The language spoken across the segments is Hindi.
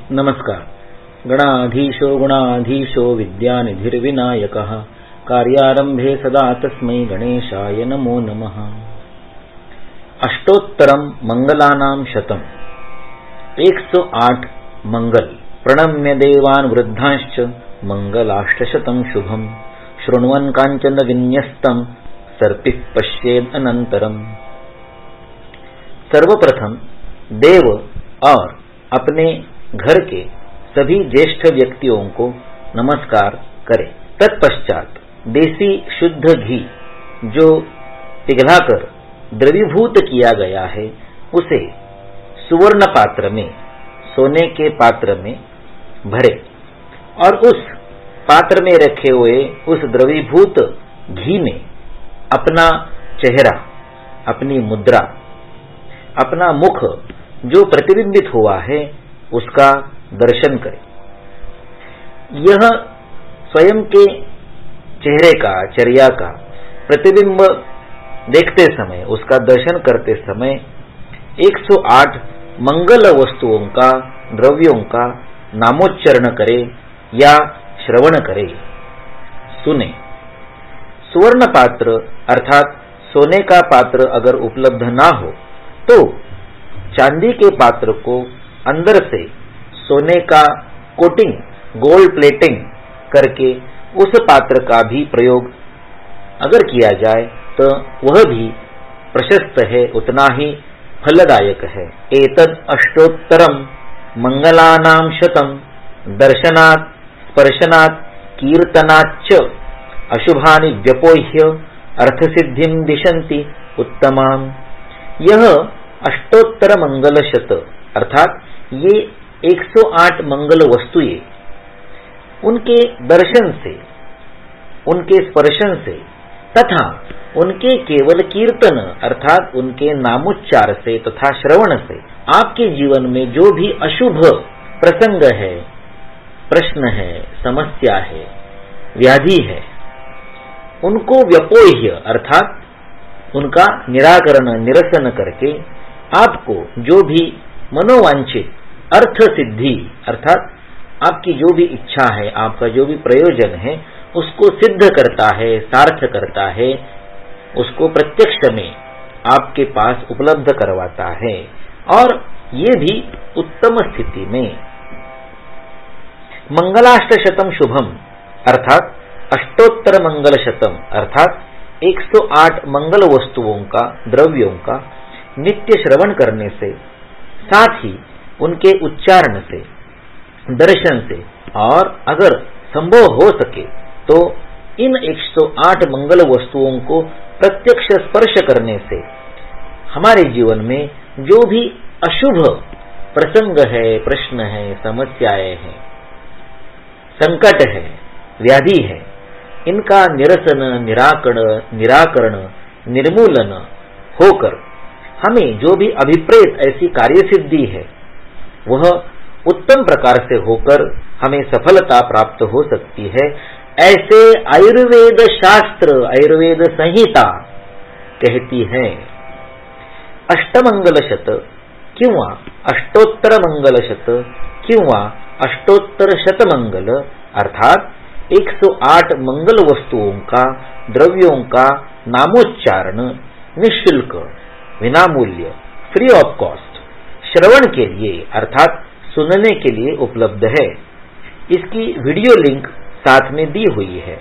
नमस्कार। गणाधीशो गुणाधीशो विद्यानिधिर्विनायकः कार्यारंभे सदा तस्मै गणेशाय नमो नमः। अष्टोत्तरम मंगलानां शतम 108 मंगल। प्रणम्य देवान् वृद्धांश्च मंगलाष्टशतं शुभम शृण्वन् कांचन विन्यस्तं सर्पिः पश्येद अनंतरम। सर्वप्रथम देव और अपने घर के सभी ज्येष्ठ व्यक्तियों को नमस्कार करें। तत्पश्चात देसी शुद्ध घी जो पिघलाकर द्रवीभूत किया गया है उसे सुवर्ण पात्र में, सोने के पात्र में भरे और उस पात्र में रखे हुए उस द्रवीभूत घी में अपना चेहरा, अपनी मुद्रा, अपना मुख जो प्रतिबिंबित हुआ है उसका दर्शन करें। यह स्वयं के चेहरे का, चर्या का प्रतिबिंब देखते समय, उसका दर्शन करते समय 108 मंगल वस्तुओं का, द्रव्यों का नामोच्चारण करे या श्रवण करे, सुने। सुवर्ण पात्र अर्थात सोने का पात्र अगर उपलब्ध ना हो तो चांदी के पात्र को अंदर से सोने का कोटिंग, गोल्ड प्लेटिंग करके उस पात्र का भी प्रयोग अगर किया जाए तो वह भी प्रशस्त है, उतना ही फलदायक है। एतद अष्टोत्तरम मंगलानां शतम दर्शनात् स्पर्शनात् कीर्तनाच्च अशुभानि व्यपोह्य अर्थसिद्धिं दिशन्ति उत्तमाम्। यह अष्टोत्तर मंगल शत अर्थात ये 108 मंगल वस्तुएं उनके दर्शन से, उनके स्पर्शन से तथा उनके केवल कीर्तन अर्थात उनके नामोच्चार से तथा श्रवण से आपके जीवन में जो भी अशुभ प्रसंग है, प्रश्न है, समस्या है, व्याधि है, उनको व्यपोह्य अर्थात उनका निराकरण, निरसन करके आपको जो भी मनोवांछित अर्थ सिद्धि अर्थात आपकी जो भी इच्छा है, आपका जो भी प्रयोजन है उसको सिद्ध करता है, सार्थ करता है, उसको प्रत्यक्ष में आपके पास उपलब्ध करवाता है और ये भी उत्तम स्थिति में। मंगलाष्टशतम शुभम अर्थात अष्टोत्तर मंगल शतम अर्थात 108 मंगल वस्तुओं का, द्रव्यों का नित्य श्रवण करने से, साथ ही उनके उच्चारण से, दर्शन से और अगर संभव हो सके तो इन 108 मंगल वस्तुओं को प्रत्यक्ष स्पर्श करने से हमारे जीवन में जो भी अशुभ प्रसंग है, प्रश्न है, समस्याएं हैं, संकट है, व्याधि है, इनका निरसन, निराकरण, निर्मूलन होकर हमें जो भी अभिप्रेत ऐसी कार्यसिद्धि है वह उत्तम प्रकार से होकर हमें सफलता प्राप्त हो सकती है। ऐसे आयुर्वेद शास्त्र, आयुर्वेद संहिता कहती है। अष्टमंगल शत किंवा अष्टोत्तर मंगल शत किंवा अष्टोत्तर शतमंगल अर्थात 108 मंगल वस्तुओं का, द्रव्यों का नामोच्चारण निःशुल्क, विनामूल्य, फ्री ऑफ कॉस्ट श्रवण के लिए अर्थात सुनने के लिए उपलब्ध है। इसकी वीडियो लिंक साथ में दी हुई है।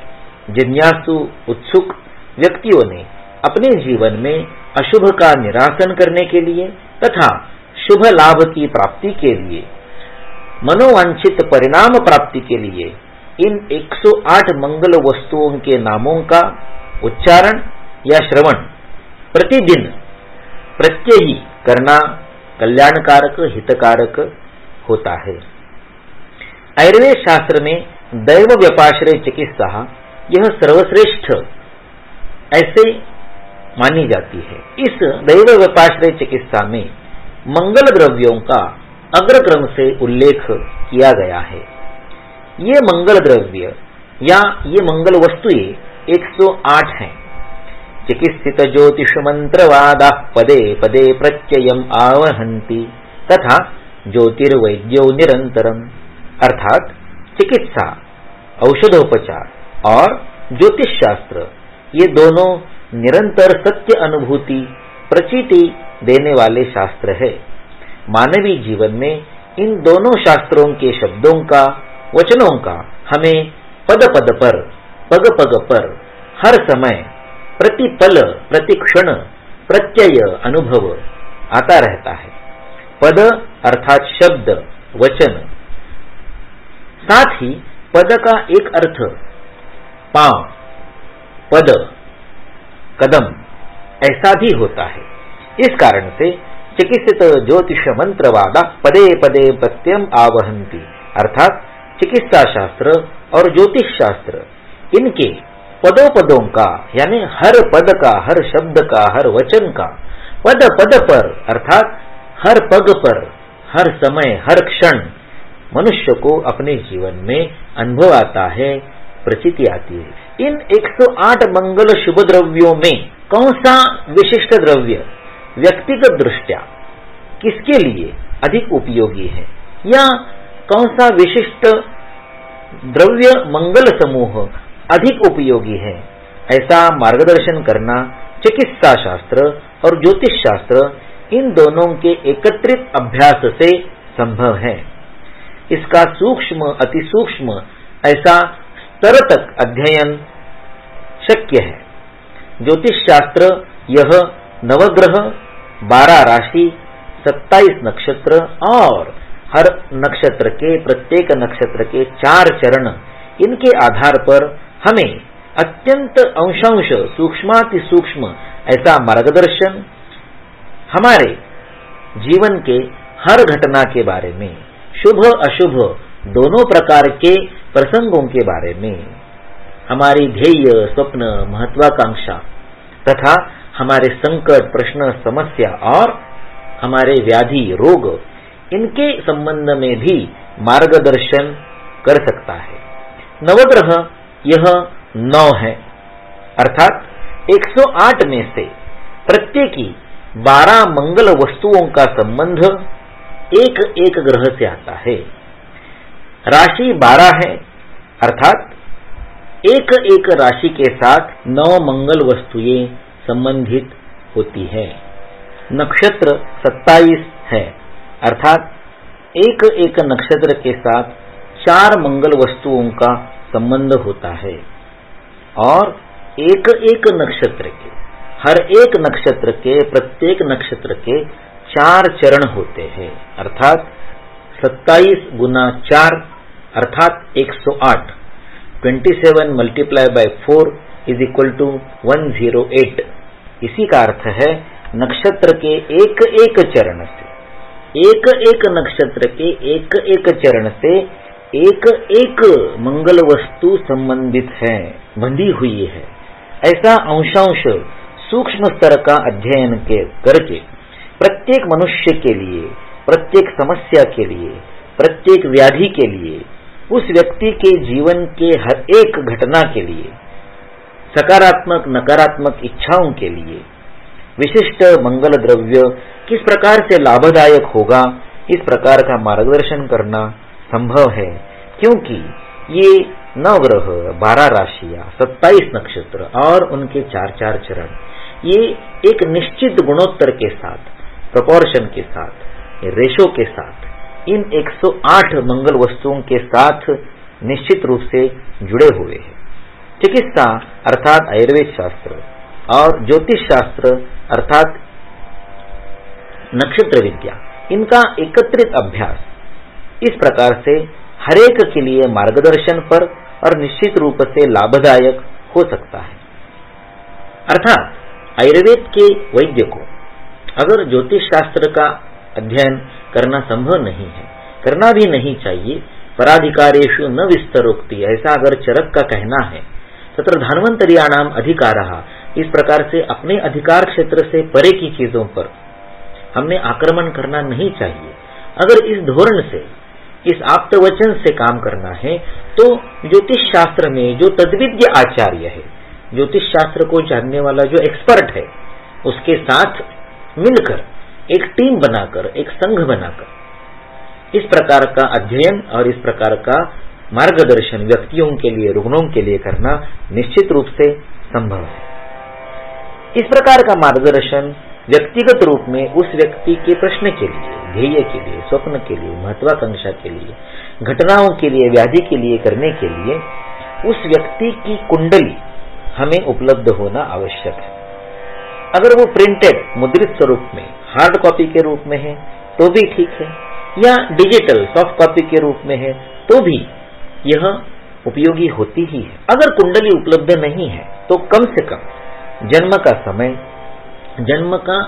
जिज्ञासु उत्सुक व्यक्तियों ने अपने जीवन में अशुभ का निरासन करने के लिए तथा शुभ लाभ की प्राप्ति के लिए, मनोवांछित परिणाम प्राप्ति के लिए इन 108 मंगल वस्तुओं के नामों का उच्चारण या श्रवण प्रतिदिन प्रत्यही करना कल्याणकारक, हितकारक होता है। आयुर्वेद शास्त्र में दैव व्यपाश्रय चिकित्सा यह सर्वश्रेष्ठ ऐसे मानी जाती है। इस दैव व्यपाश्रय चिकित्सा में मंगल द्रव्यों का अग्रक्रम से उल्लेख किया गया है। ये मंगल द्रव्य या ये मंगल वस्तुएं 108 हैं। चिकित्सित ज्योतिष मंत्रवादा पदे पदे प्रत्ययम आवहन्ति तथा ज्योतिर्वैद्यो निरंतरम, अर्थात चिकित्सा, औषधोपचार और ज्योतिष शास्त्र ये दोनों निरंतर सत्य अनुभूति प्रचीति देने वाले शास्त्र है। मानवीय जीवन में इन दोनों शास्त्रों के शब्दों का, वचनों का हमें पद पद पर, पग पग पर, हर समय, प्रति पल, प्रति क्षण प्रत्यय अनुभव आता रहता है। पद अर्थात शब्द, वचन, साथ ही पद का एक अर्थ पांव, पद, कदम ऐसा भी होता है। इस कारण से चिकित्सित ज्योतिष मंत्रवादा पदे पदे प्रत्ययम आवहंती, अर्थात चिकित्सा शास्त्र और ज्योतिष शास्त्र इनके पदों पदों का, यानी हर पद का, हर शब्द का, हर वचन का, पद पद पर अर्थात हर पग पर, हर समय, हर क्षण मनुष्य को अपने जीवन में अनुभव आता है, प्रचिति आती है। इन 108 मंगल शुभ द्रव्यों में कौन सा विशिष्ट द्रव्य व्यक्तिगत दृष्टया किसके लिए अधिक उपयोगी है, या कौन सा विशिष्ट द्रव्य मंगल समूह अधिक उपयोगी है, ऐसा मार्गदर्शन करना चिकित्सा शास्त्र और ज्योतिष शास्त्र इन दोनों के एकत्रित अभ्यास से संभव है। इसका सूक्ष्म अति सूक्ष्म ऐसा स्तर तक अध्ययन शक्य है। ज्योतिष शास्त्र यह नवग्रह, 12 राशि, 27 नक्षत्र और हर नक्षत्र के, प्रत्येक नक्षत्र के 4 चरण, इनके आधार पर हमें अत्यंत अंशांश सूक्ष्माति सूक्ष्म ऐसा मार्गदर्शन हमारे जीवन के हर घटना के बारे में, शुभ अशुभ दोनों प्रकार के प्रसंगों के बारे में, हमारी ध्येय, स्वप्न, महत्वाकांक्षा तथा हमारे संकट, प्रश्न, समस्या और हमारे व्याधि, रोग, इनके संबंध में भी मार्गदर्शन कर सकता है। नवग्रह यह 9 है, अर्थात 108 में से प्रत्येकी 12 मंगल वस्तुओं का संबंध एक एक ग्रह से आता है। राशि 12 है, अर्थात एक एक राशि के साथ 9 मंगल वस्तुएं संबंधित होती है। नक्षत्र 27 है, अर्थात एक एक नक्षत्र के साथ 4 मंगल वस्तुओं का संबंध होता है और एक एक नक्षत्र के, हर एक नक्षत्र के, प्रत्येक नक्षत्र के 4 चरण होते हैं, अर्थात 27 गुना 4 अर्थात 108, 27 multiply by 4 is equal to 108। इसी का अर्थ है नक्षत्र के एक एक चरण से, एक एक नक्षत्र के एक एक चरण से एक एक मंगल वस्तु संबंधित है, बंधी हुई है। ऐसा अंशांश सूक्ष्म स्तर का अध्ययन करके प्रत्येक मनुष्य के लिए, प्रत्येक समस्या के लिए, प्रत्येक व्याधि के लिए, उस व्यक्ति के जीवन के हर एक घटना के लिए, सकारात्मक नकारात्मक इच्छाओं के लिए विशिष्ट मंगल द्रव्य किस प्रकार से लाभदायक होगा, इस प्रकार का मार्गदर्शन करना संभव है। क्योंकि ये 9 ग्रह, 12 राशियां, 27 नक्षत्र और उनके 4-4 चरण, ये एक निश्चित गुणोत्तर के साथ, प्रोपोर्शन के साथ, रेशो के साथ इन 108 मंगल वस्तुओं के साथ निश्चित रूप से जुड़े हुए हैं। चिकित्सा अर्थात आयुर्वेद शास्त्र और ज्योतिष शास्त्र अर्थात नक्षत्र विद्या, इनका एकत्रित अभ्यास इस प्रकार से हरेक के लिए मार्गदर्शन पर और निश्चित रूप से लाभदायक हो सकता है। अर्थात आयुर्वेद के वैद्य को अगर ज्योतिष शास्त्र का अध्ययन करना संभव नहीं है, करना भी नहीं चाहिए, पराधिकारेषु न विस्तरोक्ति, ऐसा अगर चरक का कहना है, तत्र धन्वंतरियाणाम अधिकारः, इस प्रकार से अपने अधिकार क्षेत्र से परे की चीजों पर हमने आक्रमण करना नहीं चाहिए। अगर इस धोरण से, इस आप्त वचन से काम करना है तो ज्योतिष शास्त्र में जो तद्विद्य आचार्य है, ज्योतिष शास्त्र को जानने वाला जो एक्सपर्ट है, उसके साथ मिलकर एक टीम बनाकर, एक संघ बनाकर इस प्रकार का अध्ययन और इस प्रकार का मार्गदर्शन व्यक्तियों के लिए, रुग्णों के लिए करना निश्चित रूप से संभव है। इस प्रकार का मार्गदर्शन व्यक्तिगत रूप में उस व्यक्ति के प्रश्न के लिए, ध्येय के लिए, स्वप्न के लिए, महत्वाकांक्षा के लिए, घटनाओं के लिए, व्याधि के लिए करने के लिए उस व्यक्ति की कुंडली हमें उपलब्ध होना आवश्यक है। अगर वो प्रिंटेड, मुद्रित स्वरूप में, हार्ड कॉपी के रूप में है तो भी ठीक है, या डिजिटल सॉफ्ट कॉपी के रूप में है तो भी यह उपयोगी होती ही है। अगर कुंडली उपलब्ध नहीं है तो कम से कम जन्म का समय, जन्म का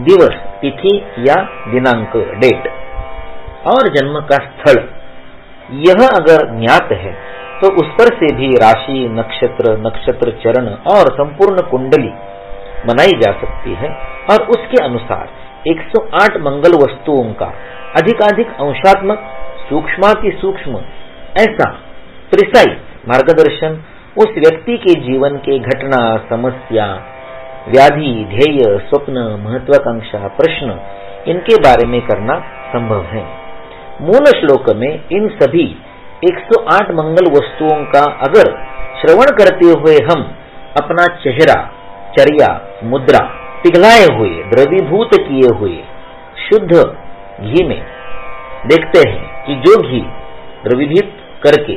दिवस, तिथि या दिनांक, डेट, और जन्म का स्थल यह अगर ज्ञात है तो उस पर से भी राशि, नक्षत्र, नक्षत्र चरण और संपूर्ण कुंडली बनाई जा सकती है और उसके अनुसार 108 मंगल वस्तुओं का अधिकाधिक अंशात्मक, सूक्ष्माति सूक्ष्म, ऐसा प्रिसाइज मार्गदर्शन उस व्यक्ति के जीवन के घटना, समस्या, व्याधि, ध्येय, स्वप्न, महत्वाकांक्षा, प्रश्न, इनके बारे में करना संभव है। मूल श्लोक में इन सभी 108 मंगल वस्तुओं का अगर श्रवण करते हुए हम अपना चेहरा, चर्या, मुद्रा पिघलाए हुए, द्रवीभूत किए हुए शुद्ध घी में देखते हैं कि जो घी द्रवीभूत करके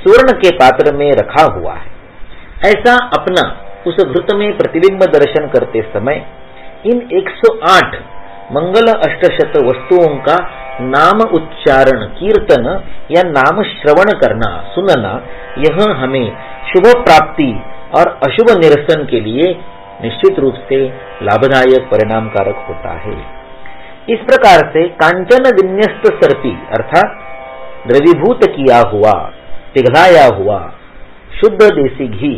स्वर्ण के पात्र में रखा हुआ है, ऐसा अपना उस घृत में प्रतिबिंब दर्शन करते समय इन 108 मंगल अष्टशत वस्तुओं का नाम उच्चारण, कीर्तन या नाम श्रवण करना, सुनना, यह हमें शुभ प्राप्ति और अशुभ निरसन के लिए निश्चित रूप से लाभदायक, परिणामकारक होता है। इस प्रकार से कांचन विन्यस्त सर्पी अर्थात द्रवीभूत किया हुआ, पिघलाया हुआ शुद्ध देसी घी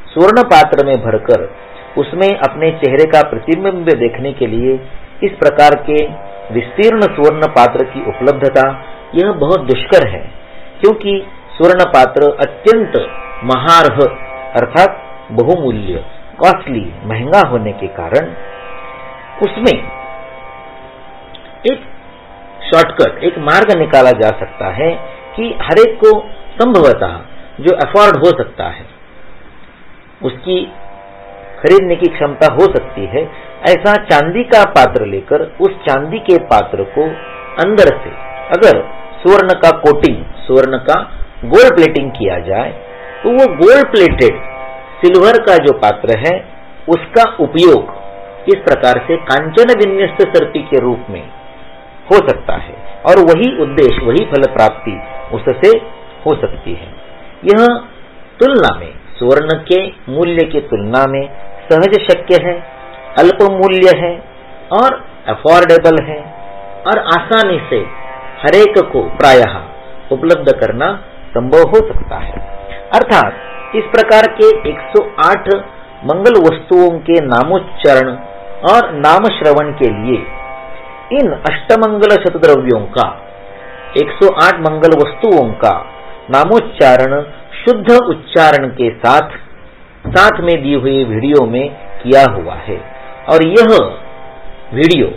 स्वर्ण पात्र में भरकर उसमें अपने चेहरे का प्रतिबिंब देखने के लिए इस प्रकार के विस्तीर्ण स्वर्ण पात्र की उपलब्धता यह बहुत दुष्कर है, क्योंकि स्वर्ण पात्र अत्यंत महार्ह अर्थात बहुमूल्य, कॉस्टली, महंगा होने के कारण उसमें एक शॉर्टकट, एक मार्ग निकाला जा सकता है कि हर एक को संभवतः जो अफोर्ड हो सकता है, उसकी खरीदने की क्षमता हो सकती है, ऐसा चांदी का पात्र लेकर उस चांदी के पात्र को अंदर से अगर स्वर्ण का कोटिंग, स्वर्ण का गोल्ड प्लेटिंग किया जाए तो वो गोल्ड प्लेटेड सिल्वर का जो पात्र है उसका उपयोग इस प्रकार से कांचन विन्यस्त सर्पी के रूप में हो सकता है और वही उद्देश्य, वही फल प्राप्ति उससे हो सकती है। यह तुलना में, स्वर्ण के मूल्य की तुलना में सहज शक्य है, अल्प मूल्य है और अफोर्डेबल है और आसानी से हरेक को प्रायः उपलब्ध करना संभव हो सकता है। अर्थात इस प्रकार के 108 मंगल वस्तुओं के नामोच्चारण और नाम श्रवण के लिए इन अष्टमंगल शतद्रव्यों का, 108 मंगल वस्तुओं का नामोच्चारण शुद्ध उच्चारण के साथ में दी हुई वीडियो में किया हुआ है और यह वीडियो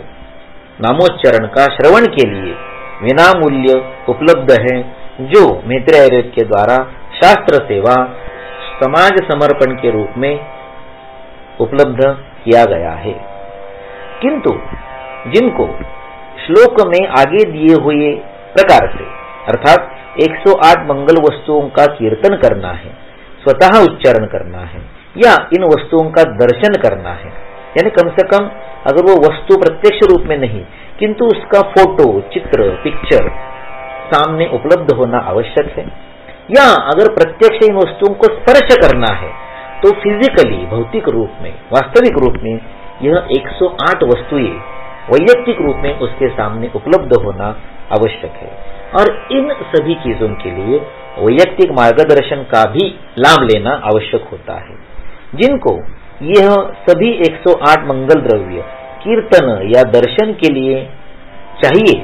नामोच्चारण का श्रवण के लिए विनामूल्य उपलब्ध है, जो मैत्रेय आयुर्वेद के द्वारा शास्त्र सेवा, समाज समर्पण के रूप में उपलब्ध किया गया है। किंतु जिनको श्लोक में आगे दिए हुए प्रकार से अर्थात 108 मंगल वस्तुओं का कीर्तन करना है, स्वतः उच्चारण करना है या इन वस्तुओं का दर्शन करना है, यानी कम से कम अगर वो वस्तु प्रत्यक्ष रूप में नहीं किंतु उसका फोटो, चित्र, पिक्चर सामने उपलब्ध होना आवश्यक है, या अगर प्रत्यक्ष इन वस्तुओं को स्पर्श करना है तो फिजिकली, भौतिक रूप में, वास्तविक रूप में यह 108 वस्तुएं वैयक्तिक रूप में उसके सामने उपलब्ध होना आवश्यक है। और इन सभी चीजों के लिए वैयक्तिक मार्गदर्शन का भी लाभ लेना आवश्यक होता है। जिनको यह सभी 108 मंगल द्रव्य कीर्तन या दर्शन के लिए चाहिए,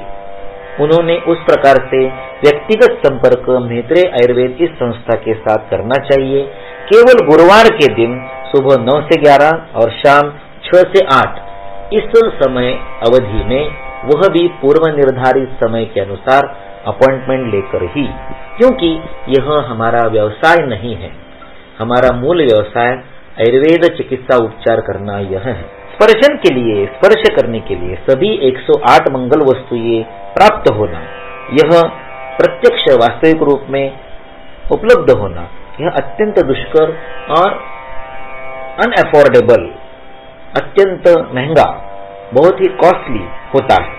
उन्होंने उस प्रकार से व्यक्तिगत संपर्क मैत्रेय आयुर्वेद इस संस्था के साथ करना चाहिए। केवल गुरुवार के दिन सुबह 9 से 11 और शाम 6 से 8 इस समय अवधि में वह भी पूर्व निर्धारित समय के अनुसार अपॉइंटमेंट लेकर ही, क्योंकि यह हमारा व्यवसाय नहीं है। हमारा मूल व्यवसाय आयुर्वेद चिकित्सा उपचार करना यह है। स्पर्शन के लिए, स्पर्श करने के लिए सभी 108 मंगल वस्तुएं प्राप्त होना, यह प्रत्यक्ष वास्तविक रूप में उपलब्ध होना, यह अत्यंत दुष्कर और अनअफोर्डेबल, अत्यंत महंगा, बहुत ही कॉस्टली होता है,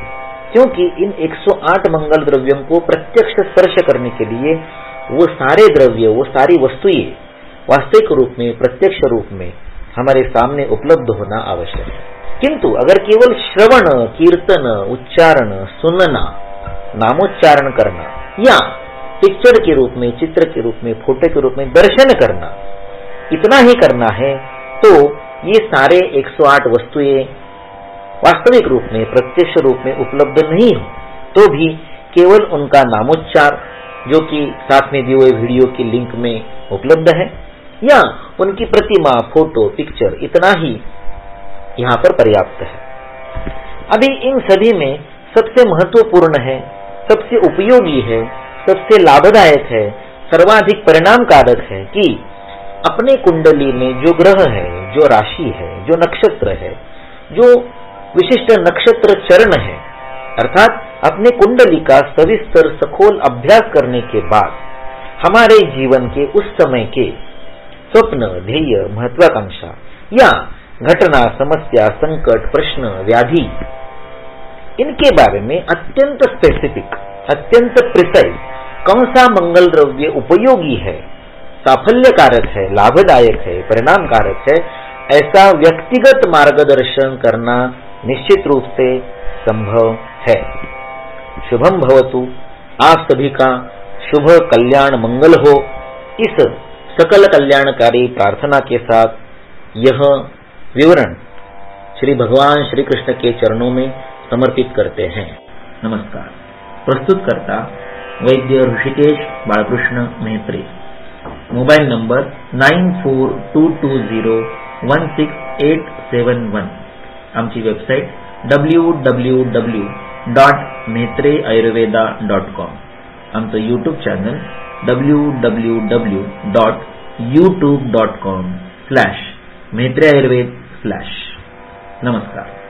क्योंकि इन 108 मंगल द्रव्यों को प्रत्यक्ष स्पर्श करने के लिए वो सारे द्रव्य, वो सारी वस्तुएं वास्तविक रूप में, प्रत्यक्ष रूप में हमारे सामने उपलब्ध होना आवश्यक है। किंतु अगर केवल श्रवण, कीर्तन, उच्चारण, सुनना, नामोच्चारण करना या पिक्चर के रूप में, चित्र के रूप में, फोटो के रूप में दर्शन करना, इतना ही करना है, तो ये सारे 108 वस्तुएं वास्तविक रूप में, प्रत्यक्ष रूप में उपलब्ध नहीं हो, तो भी केवल उनका नामोच्चार, जो कि साथ में दिए हुए वीडियो की लिंक में उपलब्ध है, या उनकी प्रतिमा, फोटो, पिक्चर, इतना ही यहाँ पर पर्याप्त है। अभी इन सभी में सबसे महत्वपूर्ण है, सबसे उपयोगी है, सबसे लाभदायक है, सर्वाधिक परिणामकारक है कि अपने कुंडली में जो ग्रह है, जो राशि है, जो नक्षत्र है, जो विशिष्ट नक्षत्र चरण है, अर्थात अपने कुंडली का सविस्तर सखोल अभ्यास करने के बाद हमारे जीवन के उस समय के स्वप्न, ध्येय, महत्वाकांक्षा या घटना, समस्या, संकट, प्रश्न, व्याधि, इनके बारे में अत्यंत स्पेसिफिक, अत्यंत प्रिसाइज कौन सा मंगल द्रव्य उपयोगी है, साफल्यकारक है, लाभदायक है, परिणामकारक है, ऐसा व्यक्तिगत मार्गदर्शन करना निश्चित रूप से संभव है। शुभम भवतु। आप सभी का शुभ, कल्याण, मंगल हो। इस सकल कल्याणकारी प्रार्थना के साथ यह विवरण श्री भगवान श्री कृष्ण के चरणों में समर्पित करते हैं। नमस्कार। प्रस्तुतकर्ता वैद्य ऋषिकेश बालकृष्ण मेहत्रे। Mobile number 9422016871। आमची वेबसाईट www.mehtre.ayurveda.com। आमचं यूट्यूब चॅनल www.youtube.com/mehtre ayurved/। नमस्कार।